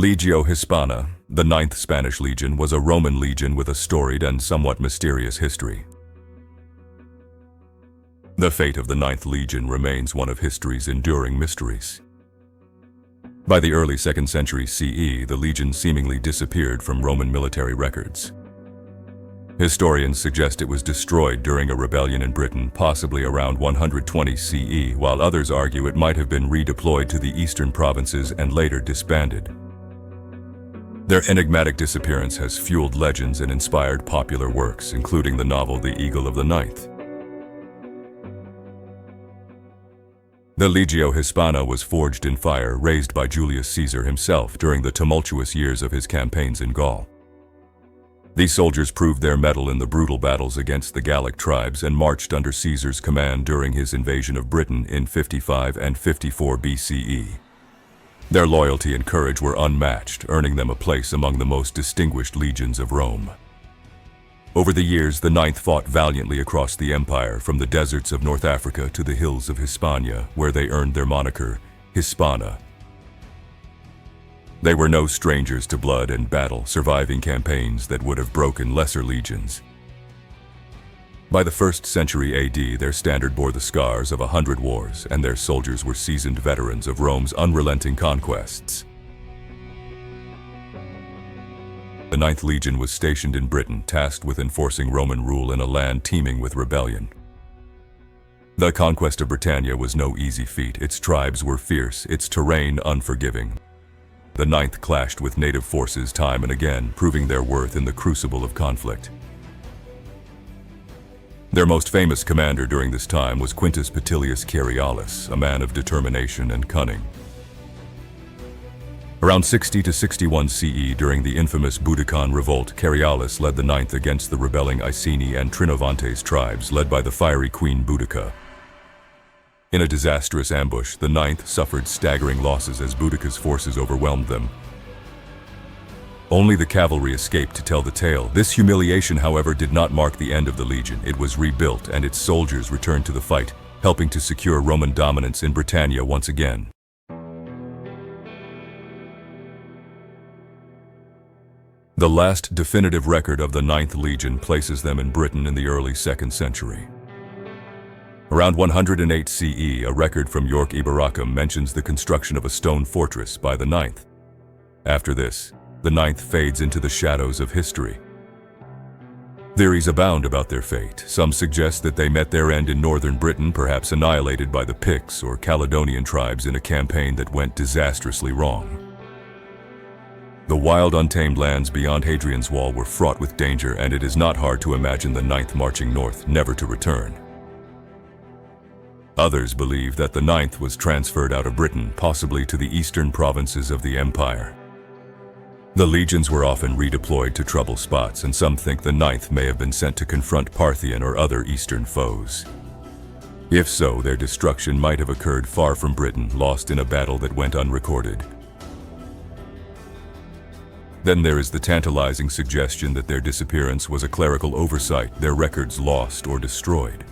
Legio Hispana, the Ninth Spanish Legion, was a Roman legion with a storied and somewhat mysterious history. The fate of the Ninth Legion remains one of history's enduring mysteries. By the early 2nd century CE, the legion seemingly disappeared from Roman military records. Historians suggest it was destroyed during a rebellion in Britain, possibly around 120 CE, while others argue it might have been redeployed to the eastern provinces and later disbanded. Their enigmatic disappearance has fueled legends and inspired popular works, including the novel The Eagle of the Ninth. The Legio Hispana was forged in fire, raised by Julius Caesar himself during the tumultuous years of his campaigns in Gaul. These soldiers proved their mettle in the brutal battles against the Gallic tribes and marched under Caesar's command during his invasion of Britain in 55 and 54 BCE. Their loyalty and courage were unmatched, earning them a place among the most distinguished legions of Rome. Over the years, the Ninth fought valiantly across the empire, from the deserts of North Africa to the hills of Hispania, where they earned their moniker, Hispana. They were no strangers to blood and battle, surviving campaigns that would have broken lesser legions. By the 1st century AD, their standard bore the scars of 100 wars, and their soldiers were seasoned veterans of Rome's unrelenting conquests. The Ninth Legion was stationed in Britain, tasked with enforcing Roman rule in a land teeming with rebellion. The conquest of Britannia was no easy feat. Its tribes were fierce, its terrain unforgiving. The Ninth clashed with native forces time and again, proving their worth in the crucible of conflict. Their most famous commander during this time was Quintus Petilius Cerialis, a man of determination and cunning. Around 60 to 61 CE, during the infamous Boudican revolt, Cerialis led the Ninth against the rebelling Iceni and Trinovantes tribes, led by the fiery Queen Boudica. In a disastrous ambush, the Ninth suffered staggering losses as Boudica's forces overwhelmed them. Only the cavalry escaped to tell the tale. This humiliation, however, did not mark the end of the legion. It was rebuilt, and its soldiers returned to the fight, helping to secure Roman dominance in Britannia once again. The last definitive record of the Ninth Legion places them in Britain in the early 2nd century. Around 108 CE, a record from York Iberacum mentions the construction of a stone fortress by the Ninth. After this, the Ninth fades into the shadows of history. Theories abound about their fate. Some suggest that they met their end in northern Britain, perhaps annihilated by the Picts or Caledonian tribes in a campaign that went disastrously wrong. The wild, untamed lands beyond Hadrian's Wall were fraught with danger, and it is not hard to imagine the Ninth marching north, never to return. Others believe that the Ninth was transferred out of Britain, possibly to the eastern provinces of the empire. The legions were often redeployed to trouble spots, and some think the Ninth may have been sent to confront Parthian or other eastern foes. If so, their destruction might have occurred far from Britain, lost in a battle that went unrecorded. Then there is the tantalizing suggestion that their disappearance was a clerical oversight, their records lost or destroyed.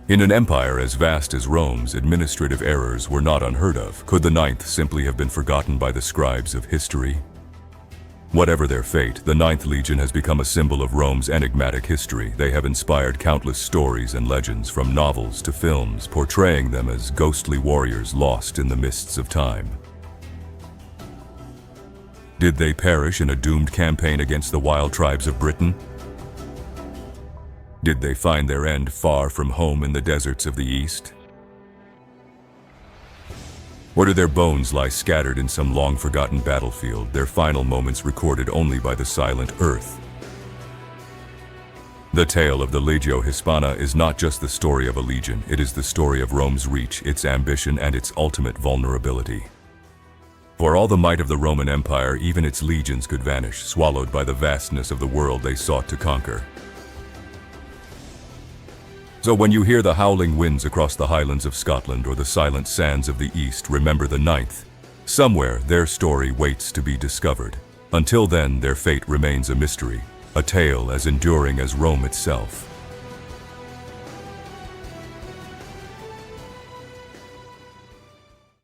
In an empire as vast as Rome's, administrative errors were not unheard of. Could the Ninth simply have been forgotten by the scribes of history? Whatever their fate, the Ninth Legion has become a symbol of Rome's enigmatic history. They have inspired countless stories and legends, from novels to films, portraying them as ghostly warriors lost in the mists of time. Did they perish in a doomed campaign against the wild tribes of Britain? Did they find their end far from home in the deserts of the East? Or did their bones lie scattered in some long-forgotten battlefield, their final moments recorded only by the silent earth? The tale of the Legio Hispana is not just the story of a legion, it is the story of Rome's reach, its ambition, and its ultimate vulnerability. For all the might of the Roman Empire, even its legions could vanish, swallowed by the vastness of the world they sought to conquer. So when you hear the howling winds across the highlands of Scotland or the silent sands of the East, remember the Ninth. Somewhere, their story waits to be discovered. Until then, their fate remains a mystery, a tale as enduring as Rome itself.